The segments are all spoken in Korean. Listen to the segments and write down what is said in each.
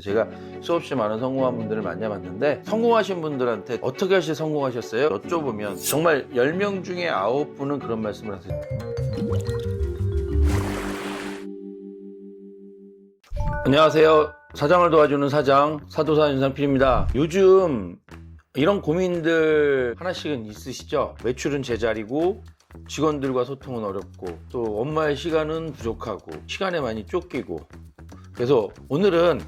제가 수없이 많은 성공한 분들을 만나봤는데 성공하신 분들한테 어떻게 하시 성공하셨어요? 여쭤보면 정말 10명 중에 9분은 그런 말씀을 하세요. 안녕하세요. 사장을 도와주는 사장 사도사 윤상필입니다. 요즘 이런 고민들 하나씩은 있으시죠? 매출은 제자리고 직원들과 소통은 어렵고 또 엄마의 시간은 부족하고 시간에 많이 쫓기고, 그래서 오늘은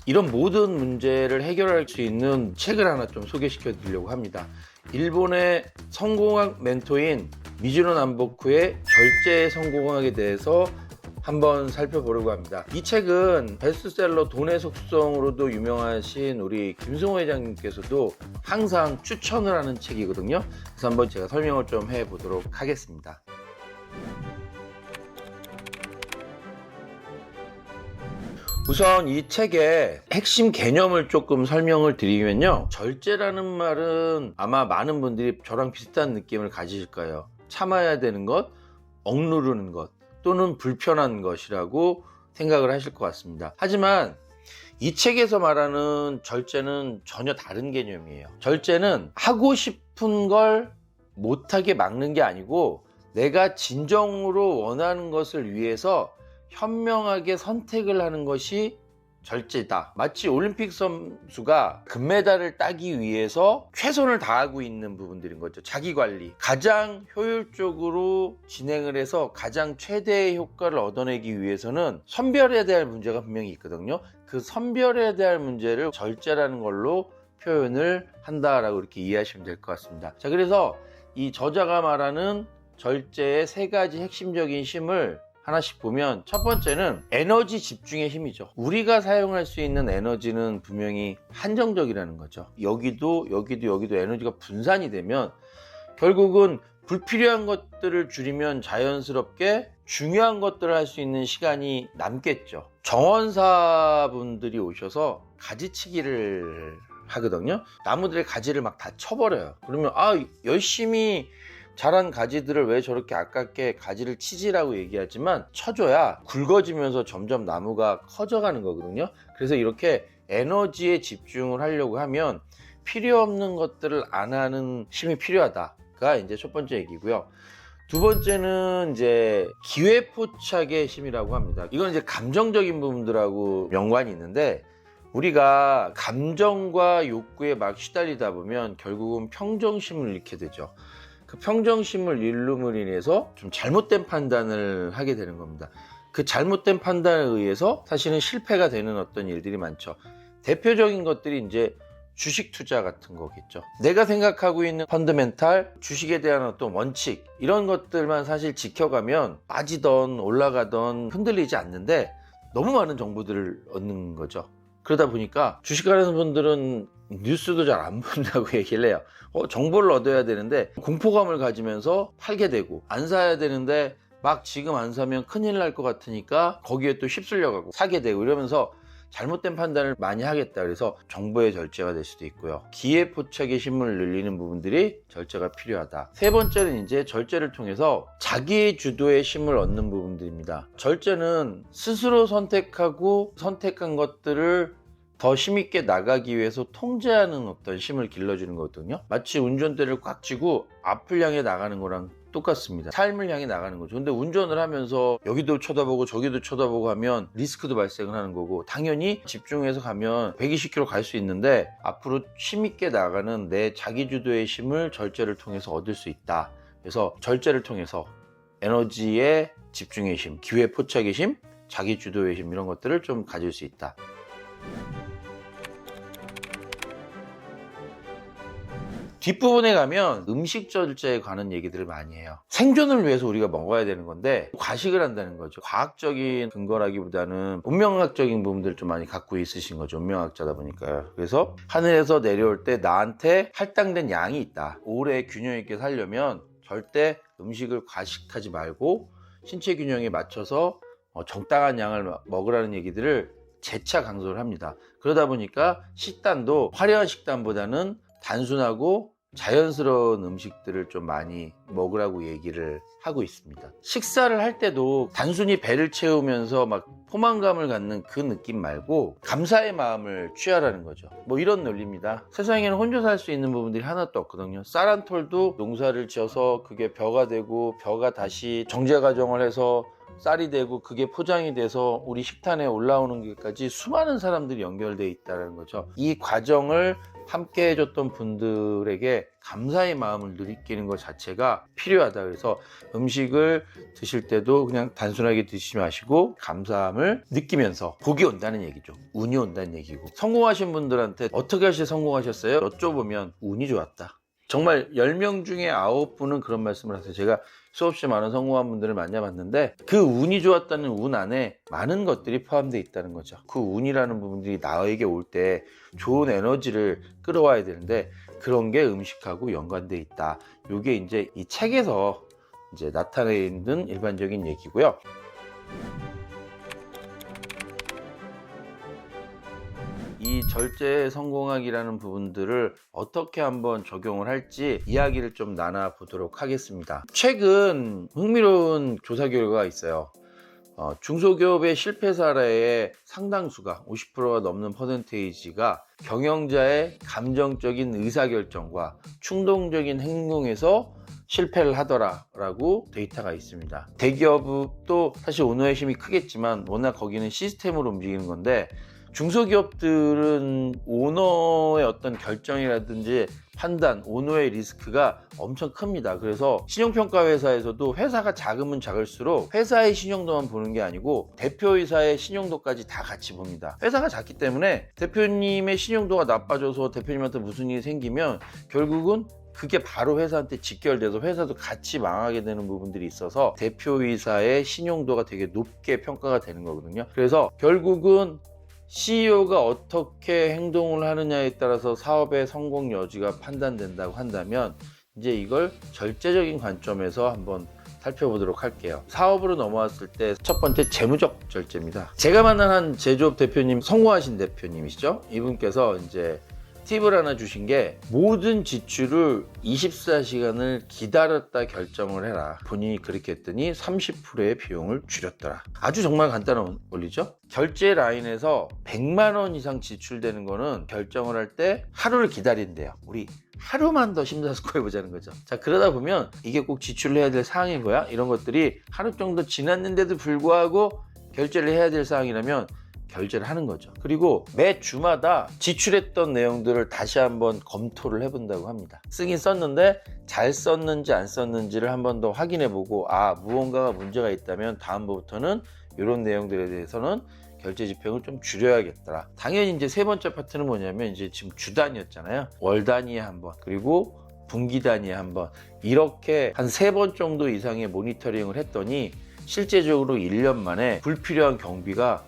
이런 모든 문제를 해결할 수 있는 책을 하나 좀 소개시켜 드리려고 합니다. 일본의 성공학 멘토인 미즈노 남보쿠의 절제에 성공학에 대해서 한번 살펴보려고 합니다. 이 책은 베스트셀러 돈의 속성으로도 유명하신 우리 김승호 회장님께서도 항상 추천을 하는 책이거든요. 그래서 한번 제가 설명을 좀 해보도록 하겠습니다. 우선 이 책의 핵심 개념을 조금 설명을 드리면요, 절제라는 말은 아마 많은 분들이 저랑 비슷한 느낌을 가지실 거예요. 참아야 되는 것, 억누르는 것 또는 불편한 것이라고 생각을 하실 것 같습니다. 하지만 이 책에서 말하는 절제는 전혀 다른 개념이에요. 절제는 하고 싶은 걸 못하게 막는 게 아니고 내가 진정으로 원하는 것을 위해서 현명하게 선택을 하는 것이 절제다. 마치 올림픽 선수가 금메달을 따기 위해서 최선을 다하고 있는 부분들인 거죠. 자기관리. 가장 효율적으로 진행을 해서 가장 최대의 효과를 얻어내기 위해서는 선별해야 될 문제가 분명히 있거든요. 그 선별해야 될 문제를 절제라는 걸로 표현을 한다라고 이렇게 이해하시면 될 것 같습니다. 자, 그래서 이 저자가 말하는 절제의 3가지 핵심적인 심을 하나씩 보면, 첫 번째는 에너지 집중의 힘이죠. 우리가 사용할 수 있는 에너지는 분명히 한정적이라는 거죠. 여기도 에너지가 분산이 되면 결국은 불필요한 것들을 줄이면 자연스럽게 중요한 것들을 할 수 있는 시간이 남겠죠. 정원사분들이 오셔서 가지치기를 하거든요. 나무들의 가지를 막 다 쳐버려요. 그러면 열심히 자란 가지들을 왜 저렇게 아깝게 가지를 치지라고 얘기하지만, 쳐줘야 굵어지면서 점점 나무가 커져가는 거거든요. 그래서 이렇게 에너지에 집중을 하려고 하면 필요 없는 것들을 안 하는 힘이 필요하다가 이제 첫 번째 얘기고요. 두 번째는 이제 기회포착의 힘이라고 합니다. 이건 이제 감정적인 부분들하고 연관이 있는데, 우리가 감정과 욕구에 막 시달리다 보면 결국은 평정심을 잃게 되죠. 그 평정심을 잃음으로 인해서 좀 잘못된 판단을 하게 되는 겁니다. 그 잘못된 판단에 의해서 사실은 실패가 되는 어떤 일들이 많죠. 대표적인 것들이 이제 주식 투자 같은 거겠죠. 내가 생각하고 있는 펀더멘탈, 주식에 대한 어떤 원칙, 이런 것들만 사실 지켜가면 빠지던 올라가던 흔들리지 않는데 너무 많은 정보들을 얻는 거죠. 그러다 보니까 주식하는 분들은 뉴스도 잘 안 본다고 얘기를 해요. 정보를 얻어야 되는데 공포감을 가지면서 팔게 되고, 안 사야 되는데 막 지금 안 사면 큰일 날 것 같으니까 거기에 또 휩쓸려가고 사게 되고, 이러면서 잘못된 판단을 많이 하겠다. 그래서 정보의 절제가 될 수도 있고요. 기회포착의 힘을 늘리는 부분들이 절제가 필요하다. 세 번째는 이제 절제를 통해서 자기 주도의 힘을 얻는 부분들입니다. 절제는 스스로 선택하고 선택한 것들을 더 힘있게 나가기 위해서 통제하는 어떤 힘을 길러주는 거거든요. 마치 운전대를 꽉 쥐고 앞을 향해 나가는 거랑 똑같습니다. 삶을 향해 나가는 거죠. 근데 운전을 하면서 여기도 쳐다보고 저기도 쳐다보고 하면 리스크도 발생을 하는 거고, 당연히 집중해서 가면 120km 갈 수 있는데 앞으로 힘있게 나가는 내 자기주도의 힘을 절제를 통해서 얻을 수 있다. 그래서 절제를 통해서 에너지의 집중의 힘, 기회 포착의 힘, 자기주도의 힘, 이런 것들을 좀 가질 수 있다. 뒷부분에 가면 음식 절제에 관한 얘기들을 많이 해요. 생존을 위해서 우리가 먹어야 되는 건데 과식을 한다는 거죠. 과학적인 근거라기보다는 운명학적인 부분들을 좀 많이 갖고 있으신 거죠. 운명학자다 보니까요. 그래서 하늘에서 내려올 때 나한테 할당된 양이 있다. 오래 균형 있게 살려면 절대 음식을 과식하지 말고 신체 균형에 맞춰서 적당한 양을 먹으라는 얘기들을 재차 강조를 합니다. 그러다 보니까 식단도 화려한 식단보다는 단순하고 자연스러운 음식들을 좀 많이 먹으라고 얘기를 하고 있습니다. 식사를 할 때도 단순히 배를 채우면서 막 포만감을 갖는 그 느낌 말고 감사의 마음을 취하라는 거죠. 뭐 이런 논리입니다. 세상에는 혼자 살 수 있는 부분들이 하나도 없거든요. 쌀 한 톨도 농사를 지어서 그게 벼가 되고 벼가 다시 정제 과정을 해서 쌀이 되고 그게 포장이 돼서 우리 식탁에 올라오는 것까지 수많은 사람들이 연결되어 있다는 거죠. 이 과정을 함께 해줬던 분들에게 감사의 마음을 느끼는 것 자체가 필요하다. 그래서 음식을 드실 때도 그냥 단순하게 드시지 마시고 감사함을 느끼면서 복이 온다는 얘기죠. 운이 온다는 얘기고, 성공하신 분들한테 어떻게 하셔서 성공하셨어요? 여쭤보면 운이 좋았다. 정말 10명 중에 9분은 그런 말씀을 하세요. 제가 수없이 많은 성공한 분들을 만나봤는데 그 운이 좋았다는 운 안에 많은 것들이 포함되어 있다는 거죠. 그 운이라는 부분들이 나에게 올 때 좋은 에너지를 끌어와야 되는데 그런 게 음식하고 연관되어 있다. 이게 이제 이 책에서 이제 나타내 있는 일반적인 얘기고요. 이 절제에 성공하기라는 부분들을 어떻게 한번 적용을 할지 이야기를 좀 나눠보도록 하겠습니다. 최근 흥미로운 조사 결과가 있어요. 중소기업의 실패 사례의 상당수가 50%가 넘는 퍼센테이지가 경영자의 감정적인 의사결정과 충동적인 행동에서 실패를 하더라라고 데이터가 있습니다. 대기업도 사실 오너의 힘이 크겠지만 워낙 거기는 시스템으로 움직이는 건데 중소기업들은 오너의 어떤 결정이라든지 판단, 오너의 리스크가 엄청 큽니다. 그래서 신용평가 회사에서도 회사가 작으면 작을수록 회사의 신용도만 보는 게 아니고 대표이사의 신용도까지 다 같이 봅니다. 회사가 작기 때문에 대표님의 신용도가 나빠져서 대표님한테 무슨 일이 생기면 결국은 그게 바로 회사한테 직결돼서 회사도 같이 망하게 되는 부분들이 있어서 대표이사의 신용도가 되게 높게 평가가 되는 거거든요. 그래서 결국은 CEO가 어떻게 행동을 하느냐에 따라서 사업의 성공 여지가 판단된다고 한다면 이제 이걸 절제적인 관점에서 한번 살펴보도록 할게요. 사업으로 넘어왔을 때 첫 번째 재무적 절제입니다. 제가 만난 한 제조업 대표님, 성공하신 대표님이시죠? 이분께서 이제 팁을 하나 주신 게 모든 지출을 24시간을 기다렸다 결정을 해라. 본인이 그렇게 했더니 30%의 비용을 줄였더라. 아주 정말 간단한 원리죠. 결제 라인에서 100만 원 이상 지출되는 거는 결정을 할 때 하루를 기다린대요. 우리 하루만 더 심사숙고해보자는 거죠. 자, 그러다 보면 이게 꼭 지출을 해야 될 사항인 거야? 이런 것들이 하루 정도 지났는데도 불구하고 결제를 해야 될 사항이라면 결제를 하는 거죠. 그리고 매 주마다 지출했던 내용들을 다시 한번 검토를 해본다고 합니다. 쓰긴 썼는데 잘 썼는지 안 썼는지를 한 번 더 확인해보고 무언가가 문제가 있다면 다음부터는 이런 내용들에 대해서는 결제 지평을 좀 줄여야겠더라. 당연히 이제 세 번째 파트는 뭐냐면 이제 지금 주 단위였잖아요. 월 단위에 한 번, 그리고 분기 단위에 한 번, 이렇게 한 3번 정도 이상의 모니터링을 했더니 실제적으로 1년 만에 불필요한 경비가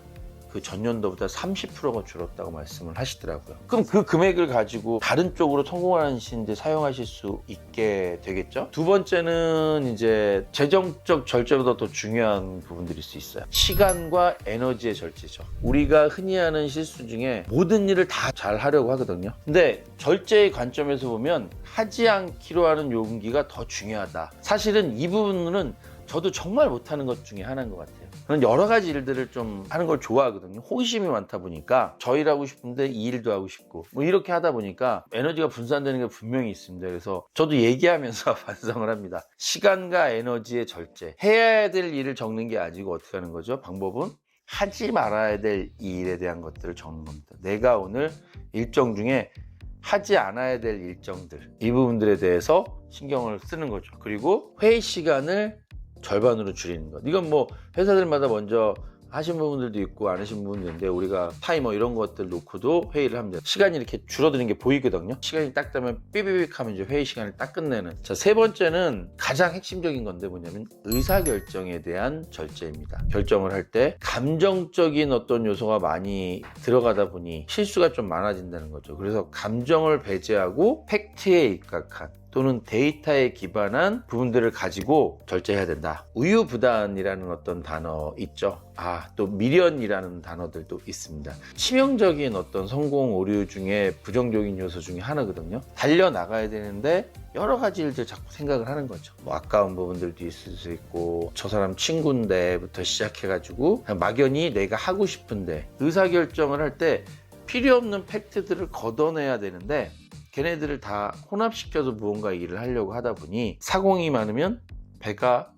그 전년도보다 30%가 줄었다고 말씀을 하시더라고요. 그럼 그 금액을 가지고 다른 쪽으로 성공하시는데 사용하실 수 있게 되겠죠? 두 번째는 이제 재정적 절제보다 더 중요한 부분들일 수 있어요. 시간과 에너지의 절제죠. 우리가 흔히 하는 실수 중에 모든 일을 다 잘 하려고 하거든요. 근데 절제의 관점에서 보면 하지 않기로 하는 용기가 더 중요하다. 사실은 이 부분은 저도 정말 못하는 것 중에 하나인 것 같아요. 저는 여러 가지 일들을 좀 하는 걸 좋아하거든요. 호기심이 많다 보니까 저 일하고 싶은데 이 일도 하고 싶고 뭐 이렇게 하다 보니까 에너지가 분산되는 게 분명히 있습니다. 그래서 저도 얘기하면서 반성을 합니다. 시간과 에너지의 절제. 해야 될 일을 적는 게 아니고 어떻게 하는 거죠? 방법은 하지 말아야 될 이 일에 대한 것들을 적는 겁니다. 내가 오늘 일정 중에 하지 않아야 될 일정들, 이 부분들에 대해서 신경을 쓰는 거죠. 그리고 회의 시간을 절반으로 줄이는 것. 이건 뭐 회사들마다 먼저 하신 부분들도 있고 안 하신 부분도 있는데 우리가 타이머 이런 것들 놓고도 회의를 합니다. 시간이 이렇게 줄어드는 게 보이거든요. 시간이 딱 되면 삐비빅 하면 이제 회의 시간을 딱 끝내는. 자, 세 번째는 가장 핵심적인 건데 뭐냐면 의사결정에 대한 절제입니다. 결정을 할 때 감정적인 어떤 요소가 많이 들어가다 보니 실수가 좀 많아진다는 거죠. 그래서 감정을 배제하고 팩트에 입각한, 또는 데이터에 기반한 부분들을 가지고 절제해야 된다. 우유부단이라는 어떤 단어 있죠. 또 미련이라는 단어들도 있습니다. 치명적인 어떤 성공 오류 중에 부정적인 요소 중에 하나거든요. 달려나가야 되는데 여러 가지 일들 자꾸 생각을 하는 거죠. 아까운 부분들도 있을 수 있고, 저 사람 친구인데부터 시작해가지고 그냥 막연히 내가 하고 싶은데, 의사결정을 할 때 필요 없는 팩트들을 걷어내야 되는데 걔네들을 다 혼합시켜서 무언가 일을 하려고 하다 보니, 사공이 많으면 배가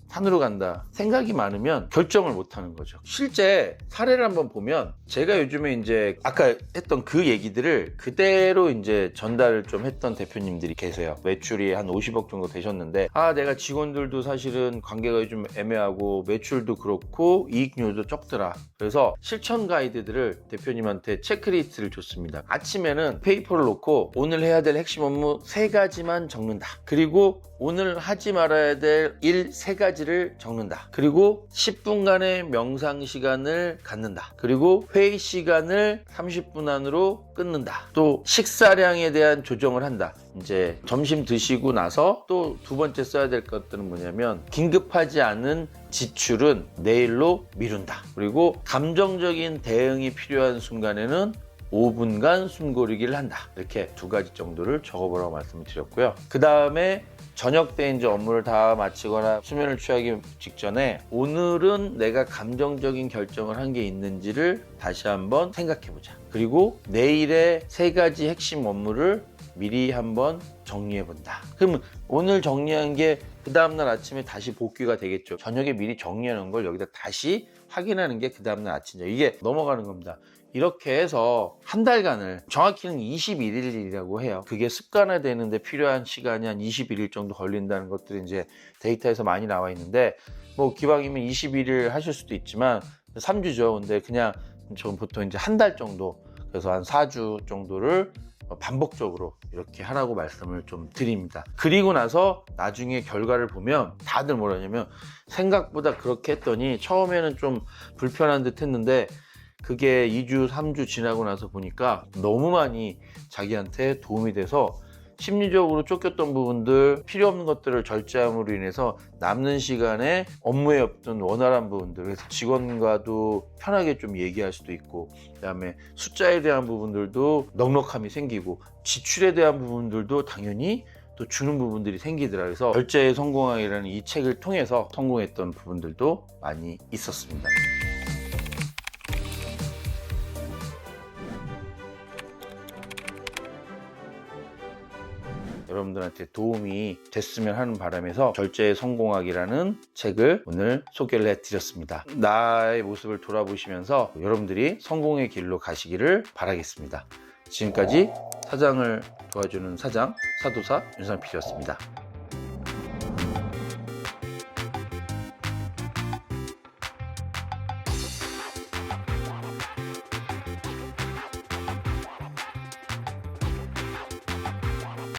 산으로 간다, 생각이 많으면 결정을 못 하는 거죠. 실제 사례를 한번 보면, 제가 요즘에 이제 아까 했던 그 얘기들을 그대로 이제 전달을 좀 했던 대표님들이 계세요. 매출이 한 50억 정도 되셨는데, 내가 직원들도 사실은 관계가 요즘 애매하고 매출도 그렇고 이익률도 적더라. 그래서 실천 가이드들을 대표님한테 체크리스트를 줬습니다. 아침에는 페이퍼를 놓고 오늘 해야 될 핵심 업무 3가지만 적는다. 그리고 오늘 하지 말아야 될 일 3가지를 적는다. 그리고 10분간의 명상 시간을 갖는다. 그리고 회의 시간을 30분 안으로 끊는다. 또 식사량에 대한 조정을 한다. 이제 점심 드시고 나서 또 두 번째 써야 될 것들은 뭐냐면, 긴급하지 않은 지출은 내일로 미룬다. 그리고 감정적인 대응이 필요한 순간에는 5분간 숨고르기를 한다. 이렇게 2가지 정도를 적어보라고 말씀을 드렸고요. 그 다음에 저녁 때 이제 업무를 다 마치거나 수면을 취하기 직전에 오늘은 내가 감정적인 결정을 한 게 있는지를 다시 한번 생각해보자. 그리고 내일의 3가지 핵심 업무를 미리 한번 정리해본다. 그러면 오늘 정리한 게 그 다음날 아침에 다시 복귀가 되겠죠. 저녁에 미리 정리하는 걸 여기다 다시 확인하는 게 그 다음날 아침이죠. 이게 넘어가는 겁니다. 이렇게 해서 한 달간을, 정확히는 21일이라고 해요. 그게 습관화되는데 필요한 시간이 한 21일 정도 걸린다는 것들이 이제 데이터에서 많이 나와 있는데, 뭐 기왕이면 21일 하실 수도 있지만 3주죠. 근데 그냥 전 보통 이제 한 달 정도, 그래서 한 4주 정도를 반복적으로 이렇게 하라고 말씀을 좀 드립니다. 그리고 나서 나중에 결과를 보면 다들 뭐라냐면, 생각보다 그렇게 했더니 처음에는 좀 불편한 듯 했는데 그게 2주, 3주 지나고 나서 보니까 너무 많이 자기한테 도움이 돼서 심리적으로 쫓겼던 부분들, 필요 없는 것들을 절제함으로 인해서 남는 시간에 업무에 없던 원활한 부분들, 그래서 직원과도 편하게 좀 얘기할 수도 있고, 그다음에 숫자에 대한 부분들도 넉넉함이 생기고, 지출에 대한 부분들도 당연히 또 주는 부분들이 생기더라. 그래서 절제의 성공학이라는 이 책을 통해서 성공했던 부분들도 많이 있었습니다. 여러분들한테 도움이 됐으면 하는 바람에서 절제의 성공학이라는 책을 오늘 소개를 해드렸습니다. 나의 모습을 돌아보시면서 여러분들이 성공의 길로 가시기를 바라겠습니다. 지금까지 사장을 도와주는 사장, 사도사 윤상필이었습니다.